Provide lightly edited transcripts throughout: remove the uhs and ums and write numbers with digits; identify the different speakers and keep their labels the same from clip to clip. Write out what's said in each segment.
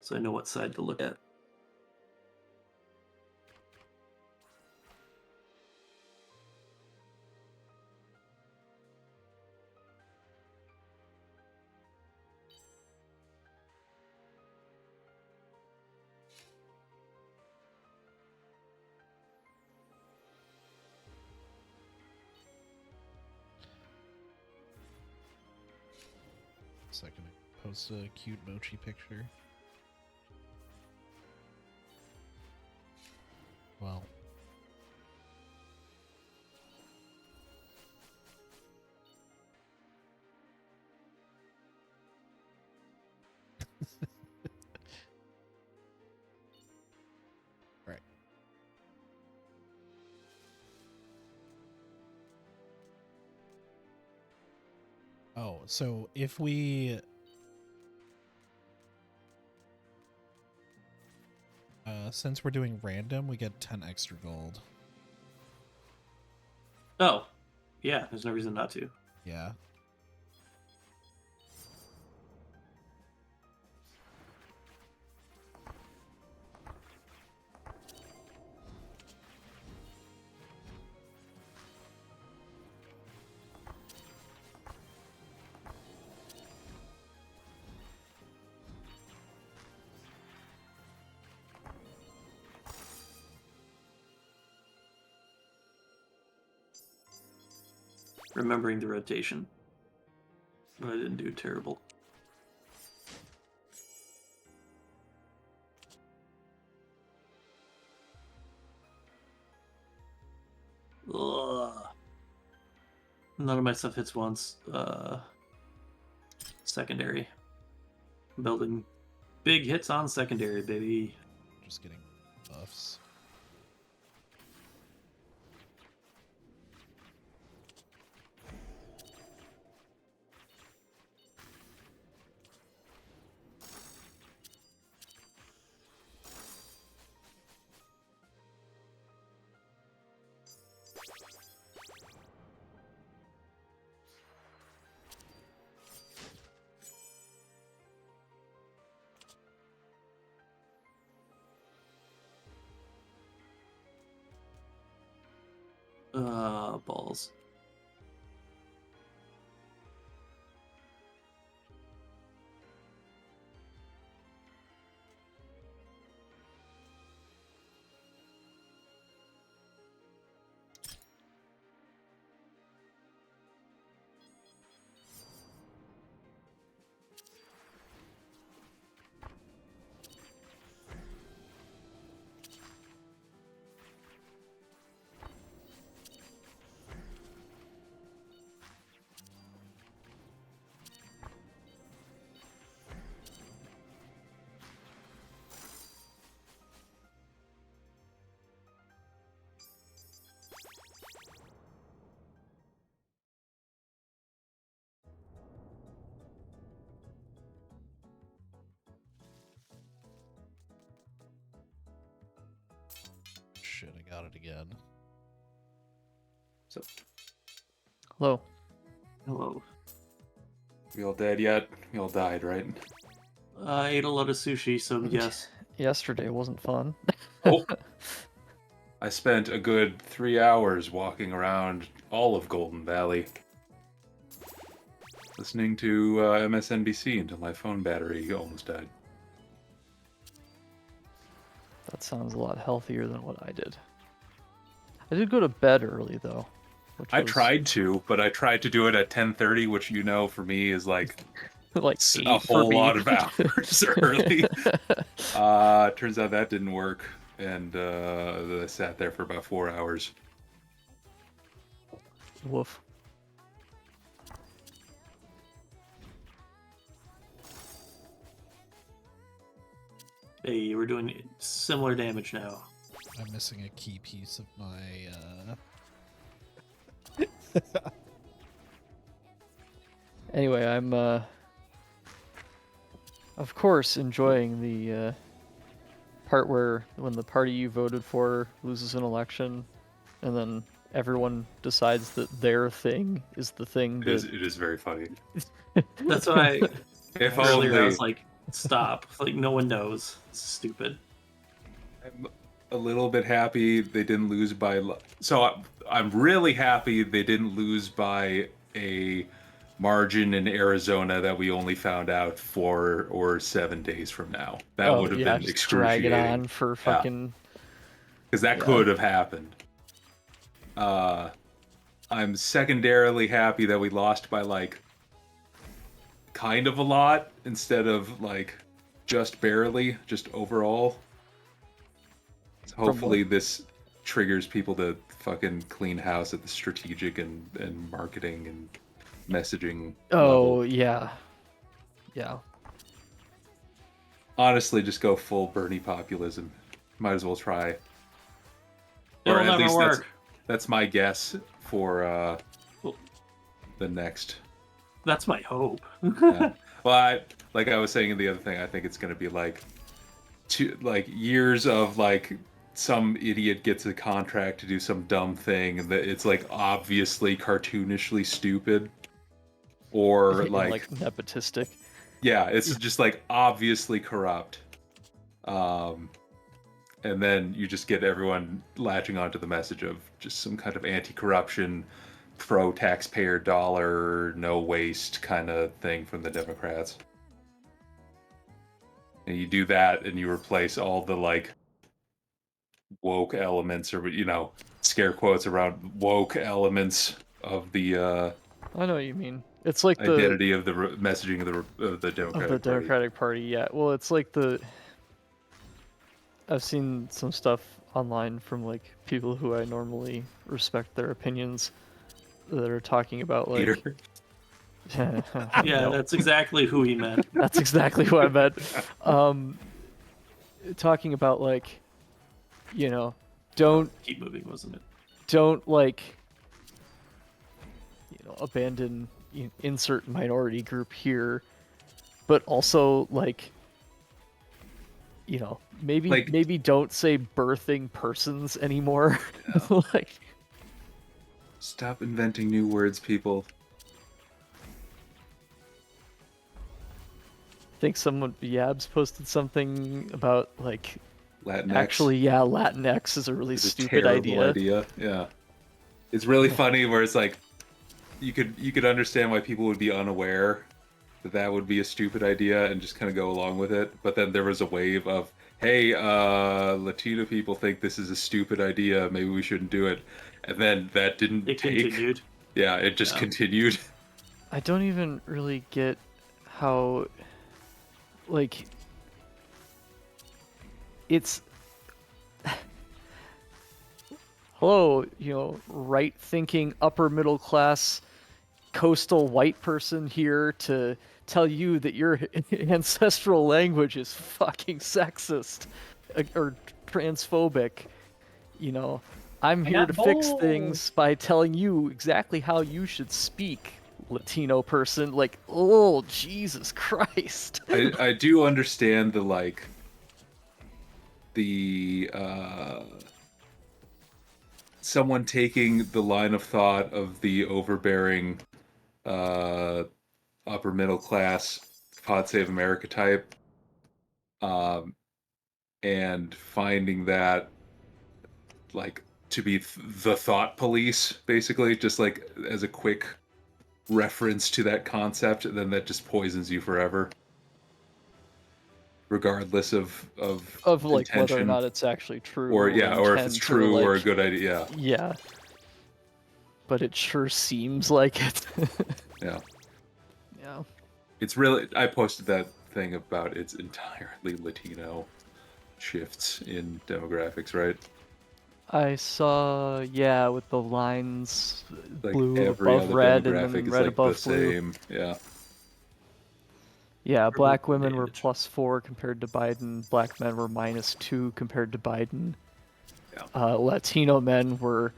Speaker 1: so I know what side to look at.
Speaker 2: Second, post a cute mochi picture. Well. Right. Oh, so if we since we're doing random, we get 10 extra gold.
Speaker 1: Oh, yeah, there's no reason not to.
Speaker 2: Yeah.
Speaker 1: Remembering the rotation. I didn't do terrible. Ugh. None of my stuff hits once. Secondary. Building big hits on secondary, baby.
Speaker 2: Just getting buffs.
Speaker 1: Balls.
Speaker 2: Shit, I got it again.
Speaker 1: So,
Speaker 3: Hello.
Speaker 1: hello.
Speaker 4: We all dead yet? We all died, right?
Speaker 1: I ate a lot of sushi, so yes.
Speaker 3: Yesterday wasn't fun.
Speaker 4: Oh. I spent a good 3 hours walking around all of Golden Valley, listening to MSNBC until my phone battery almost died.
Speaker 3: That sounds a lot healthier than what I did. I did go to bed early though.
Speaker 4: I tried to, but I tried to do it at 10:30, which for me is like
Speaker 3: like
Speaker 4: a whole lot of hours early. Turns out that didn't work, and I sat there for about 4 hours.
Speaker 3: Woof.
Speaker 1: Hey, we're doing similar damage now.
Speaker 2: I'm missing a key piece of my
Speaker 3: Anyway, I'm of course enjoying the part where when the party you voted for loses an election, and then everyone decides that their thing is the thing that...
Speaker 4: It is very funny.
Speaker 1: That's why
Speaker 4: If
Speaker 1: earlier I
Speaker 4: only
Speaker 1: was like, Stop. Like, no one knows. It's stupid.
Speaker 4: I'm a little bit happy they didn't lose by. I'm really happy they didn't lose by a margin in Arizona that we only found out 4 or 7 days from now. That would have been
Speaker 3: just drag it
Speaker 4: excruciating.
Speaker 3: on for
Speaker 4: Yeah,
Speaker 3: fucking.
Speaker 4: because that
Speaker 3: Yeah.
Speaker 4: could have happened. I'm secondarily happy that we lost by like kind of a lot instead of like just barely, just overall. So hopefully this triggers people to fucking clean house at the strategic and marketing and messaging
Speaker 3: Oh
Speaker 4: level.
Speaker 3: yeah, yeah.
Speaker 4: Honestly, just go full Bernie populism. Might as well try.
Speaker 1: It'll
Speaker 4: Or at
Speaker 1: never
Speaker 4: least
Speaker 1: work.
Speaker 4: that's my guess for
Speaker 1: Well,
Speaker 4: the next.
Speaker 1: that's my hope.
Speaker 4: Yeah. Well, like I was saying in the other thing, I think it's going to be like years of like some idiot gets a contract to do some dumb thing and that it's like obviously cartoonishly stupid, or
Speaker 3: And,
Speaker 4: like
Speaker 3: nepotistic.
Speaker 4: yeah, it's just like obviously corrupt. And then you just get everyone latching onto the message of just some kind of anti-corruption, pro-taxpayer dollar, no waste kind of thing from the Democrats. And you do that and you replace all the like woke elements, or scare quotes around woke elements of the
Speaker 3: I know what you mean. It's like
Speaker 4: identity of the messaging of the Democratic Party.
Speaker 3: Democratic Party. Yeah. Well, it's like I've seen some stuff online from like people who I normally respect their opinions that are talking about like.
Speaker 4: Peter.
Speaker 1: Yeah,
Speaker 3: No.
Speaker 1: that's exactly who he meant.
Speaker 3: That's exactly what I meant. Talking about like, don't
Speaker 1: Keep moving, wasn't it?
Speaker 3: like, abandon insert minority group here, but also like, maybe don't say birthing persons anymore.
Speaker 4: Yeah.
Speaker 3: Like,
Speaker 4: Stop inventing new words, people.
Speaker 3: I think someone Yabs posted something about like
Speaker 4: Latinx.
Speaker 3: actually, yeah, Latinx is a really
Speaker 4: It's a
Speaker 3: stupid
Speaker 4: terrible idea. Yeah, it's really funny where it's like you could understand why people would be unaware that would be a stupid idea and just kind of go along with it. But then there was a wave of, hey, Latino people think this is a stupid idea. Maybe we shouldn't do it. And then that didn't
Speaker 1: It
Speaker 4: take.
Speaker 1: continued.
Speaker 4: Yeah, it just continued.
Speaker 3: I don't even really get how, like, it's hello, right-thinking, upper middle class, coastal white person here to tell you that your ancestral language is fucking sexist or transphobic. I'm here to fix things by telling you exactly how you should speak, Latino person. Like, oh, Jesus Christ.
Speaker 4: I do understand someone taking the line of thought of the overbearing upper middle class Pod Save America type, and finding that like to be the thought police, basically, just like as a quick reference to that concept, and then that just poisons you forever, regardless of
Speaker 3: like
Speaker 4: intention,
Speaker 3: whether or not it's actually true,
Speaker 4: or or if it's
Speaker 3: intent,
Speaker 4: true or a
Speaker 3: like,
Speaker 4: good idea.
Speaker 3: Yeah. But it sure seems like it.
Speaker 4: Yeah.
Speaker 3: Yeah.
Speaker 4: It's really, I posted that thing about it's entirely Latino shifts in demographics, right?
Speaker 3: I saw, yeah, with the lines
Speaker 4: Like
Speaker 3: blue
Speaker 4: every
Speaker 3: above
Speaker 4: other
Speaker 3: red and
Speaker 4: demographic
Speaker 3: then
Speaker 4: is
Speaker 3: red
Speaker 4: like
Speaker 3: above
Speaker 4: the
Speaker 3: blue.
Speaker 4: same. Yeah.
Speaker 3: Yeah, black women were
Speaker 1: advantage.
Speaker 3: +4 compared to Biden. Black men were -2 compared to Biden.
Speaker 4: Yeah.
Speaker 3: Latino men were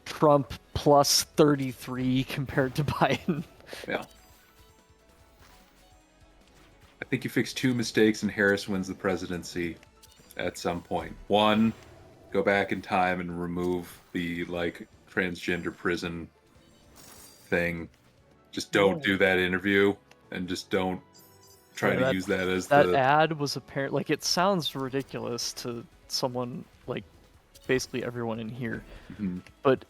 Speaker 3: Trump +33 compared to Biden.
Speaker 4: Yeah. I think you fix 2 mistakes and Harris wins the presidency at some point. 1, go back in time and remove the like transgender prison thing. Just don't do that interview, and just don't try
Speaker 3: Yeah,
Speaker 4: to use that as
Speaker 3: that
Speaker 4: the
Speaker 3: ad was apparent. Like, it sounds ridiculous to someone like basically everyone in here,
Speaker 4: Mhm.
Speaker 3: but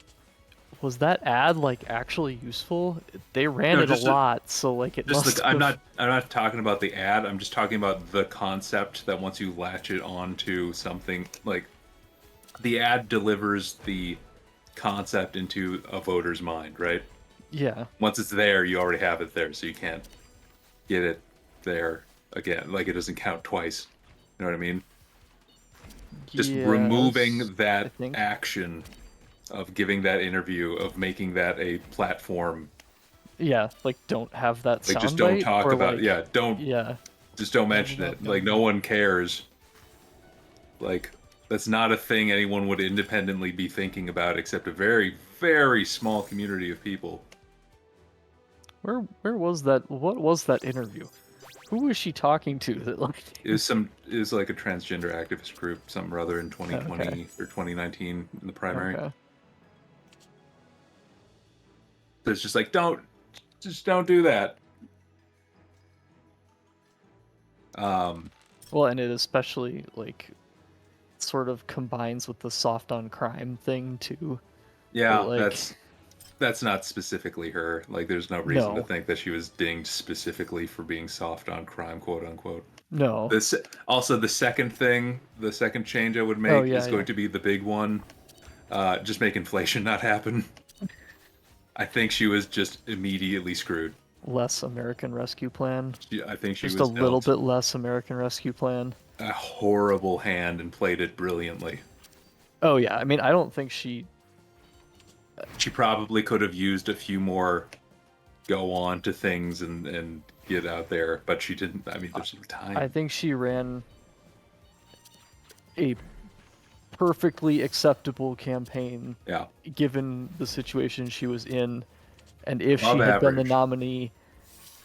Speaker 3: was that ad like actually useful? They ran
Speaker 4: No,
Speaker 3: it a
Speaker 4: just a-
Speaker 3: lot, so like it
Speaker 4: just
Speaker 3: must
Speaker 4: the, I'm
Speaker 3: have.
Speaker 4: not talking about the ad. I'm just talking about the concept that once you latch it onto something, like the ad delivers the concept into a voter's mind, right?
Speaker 3: Yeah,
Speaker 4: Once it's there, you already have it there, so you can't get it there again. Like it doesn't count twice. You know what I mean? Just
Speaker 3: yes,
Speaker 4: removing
Speaker 3: I
Speaker 4: that
Speaker 3: think.
Speaker 4: action of giving that interview, of making that a platform.
Speaker 3: Yeah, like don't have that
Speaker 4: Like just don't
Speaker 3: soundbite,
Speaker 4: talk
Speaker 3: or
Speaker 4: about,
Speaker 3: like,
Speaker 4: yeah, don't,
Speaker 3: yeah,
Speaker 4: just don't mention it. Like no one cares. Like that's not a thing anyone would independently be thinking about except a very, very small community of people.
Speaker 3: where was that? What was that interview? Who was she talking to that like?
Speaker 4: It was like a transgender activist group, something or other in
Speaker 3: Okay,
Speaker 4: 2020 or 2019 in the primary.
Speaker 3: okay.
Speaker 4: So it's just like just don't do that. Um,
Speaker 3: Well, and it especially like sort of combines with the soft on crime thing too. But
Speaker 4: yeah,
Speaker 3: like,
Speaker 4: that's not specifically her. Like, there's no reason to
Speaker 3: no,
Speaker 4: think that she was dinged specifically for being soft on crime, quote unquote.
Speaker 3: no.
Speaker 4: This also the second thing, the second change I would
Speaker 3: Oh
Speaker 4: make
Speaker 3: yeah,
Speaker 4: is
Speaker 3: yeah.
Speaker 4: going to be the big one. Just make inflation not happen. I think she was just immediately screwed.
Speaker 3: Less American Rescue Plan.
Speaker 4: I think she
Speaker 3: Just a
Speaker 4: was
Speaker 3: little
Speaker 4: dealt
Speaker 3: bit less American Rescue Plan.
Speaker 4: a horrible hand and played it brilliantly.
Speaker 3: Oh yeah, I mean, I don't think she.
Speaker 4: She probably could have used a few more go on to things and get out there, but she didn't. I mean, there's no
Speaker 3: I
Speaker 4: time.
Speaker 3: think she ran a perfectly acceptable campaign
Speaker 4: Yeah,
Speaker 3: given the situation she was in, and if
Speaker 4: above
Speaker 3: she had been the
Speaker 4: average.
Speaker 3: nominee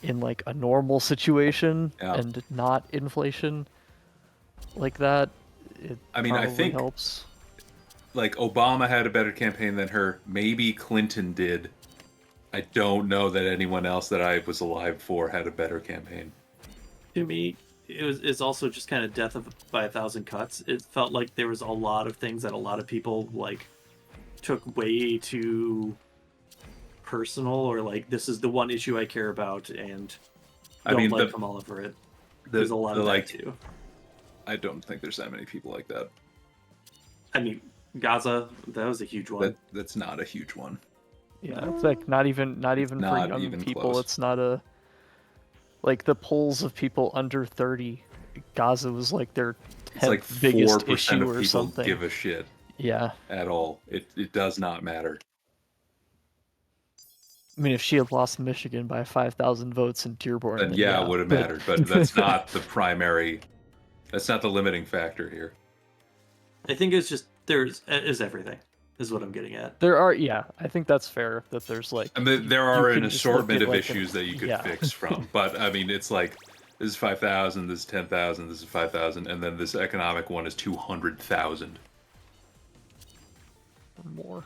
Speaker 3: in like a normal situation
Speaker 4: Yeah,
Speaker 3: and not inflation like that, it
Speaker 4: I mean, I
Speaker 3: probably
Speaker 4: think
Speaker 3: helps.
Speaker 4: like Obama had a better campaign than her. Maybe Clinton did. I don't know that anyone else that I was alive for had a better campaign.
Speaker 1: To me, it's also just kind of death by a thousand cuts. It felt like there was a lot of things that a lot of people like took way too personal, or like this is the one issue I care about and
Speaker 4: I
Speaker 1: don't
Speaker 4: mean,
Speaker 1: like them all over it. There's a lot
Speaker 4: the
Speaker 1: of that
Speaker 4: like,
Speaker 1: too.
Speaker 4: I don't think there's that many people like that.
Speaker 1: I mean, Gaza, that was a huge one.
Speaker 4: That's not a huge one.
Speaker 3: Yeah, it's like not even for
Speaker 4: Not
Speaker 3: young
Speaker 4: even
Speaker 3: people.
Speaker 4: close.
Speaker 3: It's not a like the polls of people under 30. Gaza was like their
Speaker 4: It's like
Speaker 3: 10th biggest
Speaker 4: 4%
Speaker 3: issue
Speaker 4: of
Speaker 3: or
Speaker 4: people
Speaker 3: something.
Speaker 4: give a shit
Speaker 3: Yeah,
Speaker 4: at all. It does not matter.
Speaker 3: I mean, if she had lost Michigan by 5,000 votes in Dearborn,
Speaker 4: Then
Speaker 3: then
Speaker 4: yeah, it
Speaker 3: yeah,
Speaker 4: would have
Speaker 3: but
Speaker 4: mattered, but that's not the primary. That's not the limiting factor here.
Speaker 1: I think it's just there's is everything is what I'm getting at.
Speaker 3: there are, yeah, I think that's fair that there's like
Speaker 4: I mean, there
Speaker 3: you
Speaker 4: are an
Speaker 3: can just look
Speaker 4: assortment
Speaker 3: at
Speaker 4: of
Speaker 3: like a,
Speaker 4: issues that you could
Speaker 3: yeah,
Speaker 4: fix from, but I mean, it's like this is 5,000, this is 10,000, this is 5,000, and then this economic one is 200,000.
Speaker 3: more,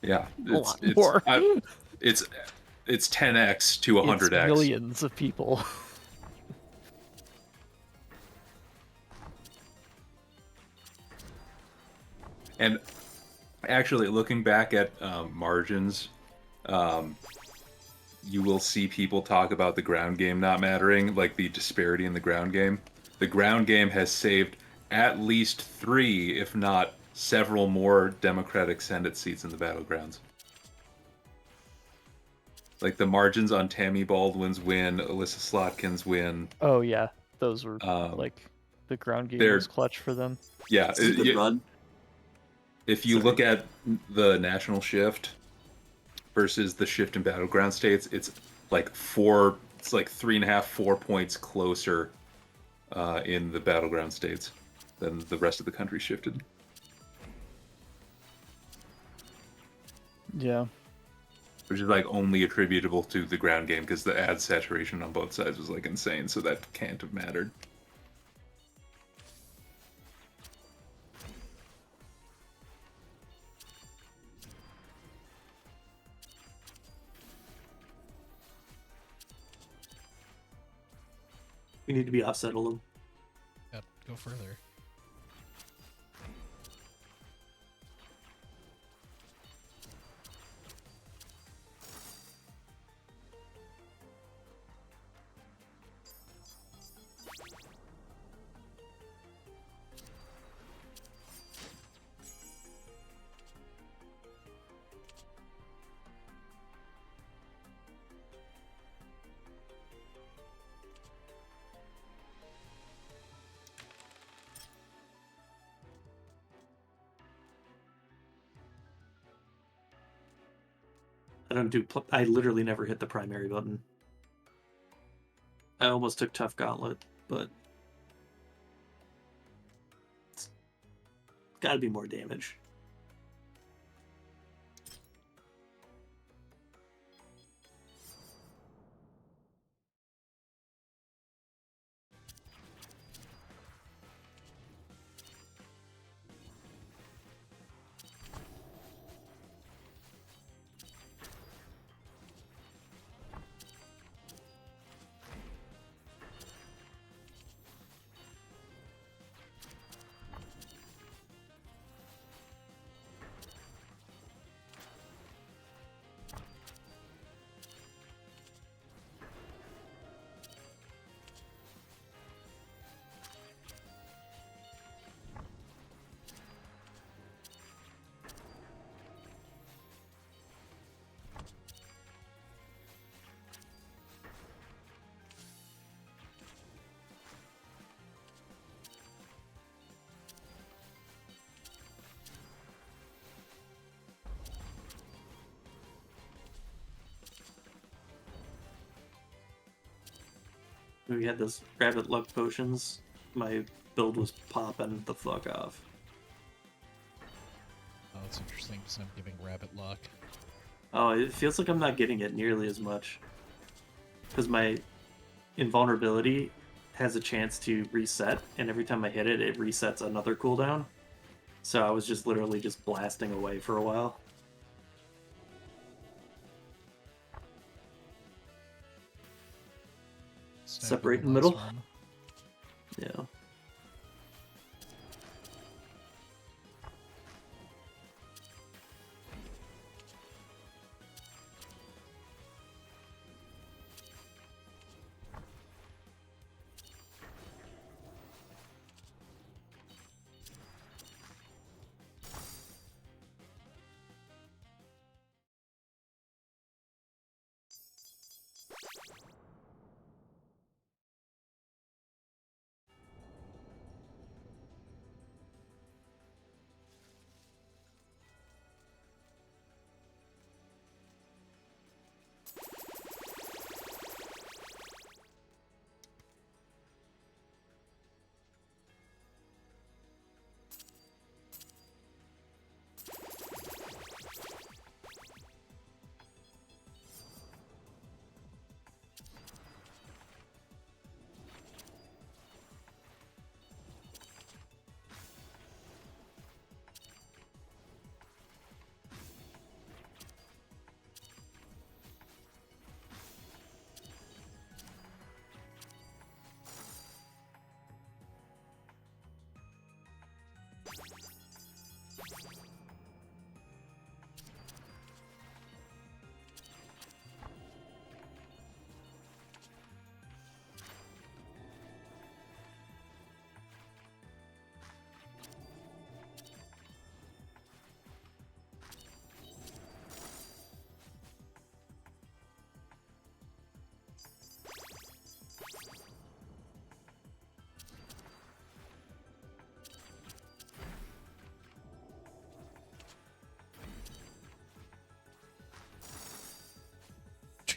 Speaker 4: Yeah,
Speaker 3: a lot more.
Speaker 4: it's it's 10x to
Speaker 3: It's
Speaker 4: 100x.
Speaker 3: millions of people.
Speaker 4: And actually, looking back at margins, um, you will see people talk about the ground game not mattering, like the disparity in the ground game. The ground game has saved at least 3, if not several more Democratic Senate seats in the battlegrounds. Like the margins on Tammy Baldwin's win, Alyssa Slotkin's win.
Speaker 3: Oh yeah, those were
Speaker 4: Um,
Speaker 3: like the ground game
Speaker 4: they're
Speaker 3: was clutch for them.
Speaker 4: yeah.
Speaker 1: This is a good run.
Speaker 4: If you
Speaker 1: Sorry.
Speaker 4: look at the national shift versus the shift in battleground states, it's like 4. It's like 3.5, 4 points closer in the battleground states than the rest of the country shifted.
Speaker 3: Yeah.
Speaker 4: Which is like only attributable to the ground game because the ad saturation on both sides was like insane, so that can't have mattered.
Speaker 1: We need to be offset a little.
Speaker 2: Yeah, go further.
Speaker 1: I literally never hit the primary button. I almost took Tough Gauntlet, but it's gotta be more damage. When we had those rabbit luck potions, my build was popping the fuck off.
Speaker 2: Oh, it's interesting because I'm giving rabbit luck.
Speaker 1: Oh, it feels like I'm not getting it nearly as much. Because my invulnerability has a chance to reset, and every time I hit it, it resets another cooldown. So I was just literally just blasting away for a while. Separate in the middle.
Speaker 2: One.
Speaker 1: Yeah.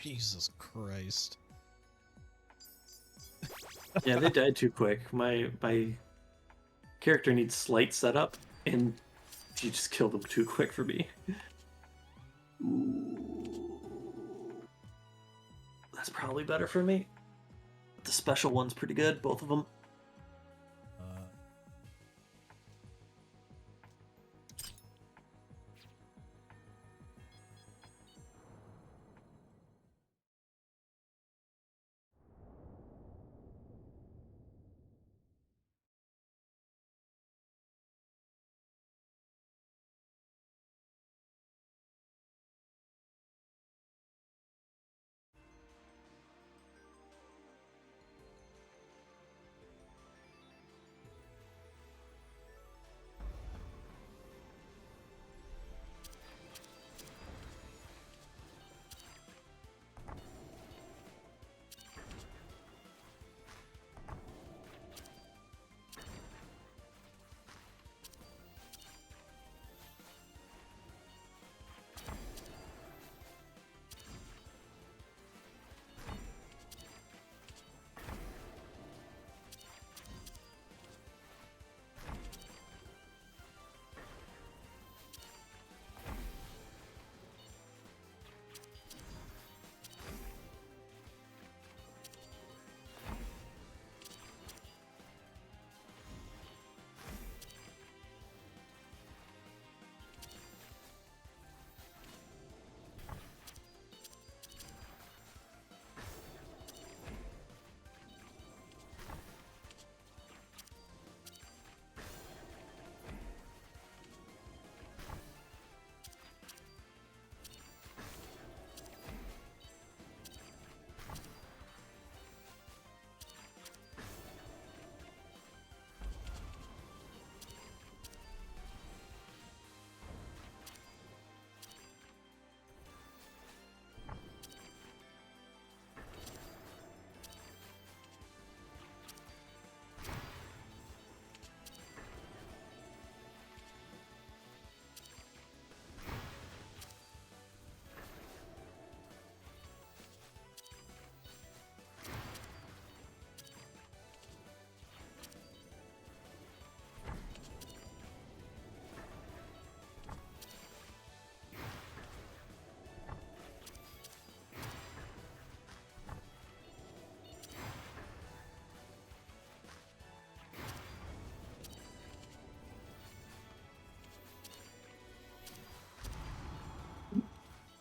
Speaker 2: Jesus Christ.
Speaker 1: Yeah, they died too quick. My character needs slight setup, and she just killed them too quick for me. Ooh. That's probably better for me. The special one's pretty good, both of them.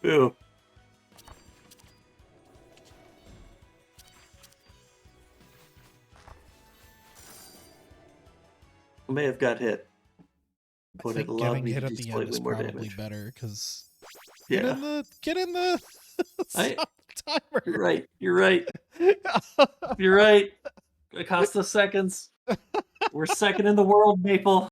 Speaker 1: Ew. I may have got hit,
Speaker 2: I
Speaker 1: but it
Speaker 2: think
Speaker 1: allowed
Speaker 2: getting
Speaker 1: me
Speaker 2: hit
Speaker 1: to
Speaker 2: at
Speaker 1: do
Speaker 2: the end is
Speaker 1: slightly more
Speaker 2: probably
Speaker 1: damage.
Speaker 2: better because
Speaker 1: Yeah,
Speaker 2: get in the
Speaker 1: I-
Speaker 2: stop timer.
Speaker 1: you're right. You're right. You're right. It cost us seconds. We're second in the world, Maple.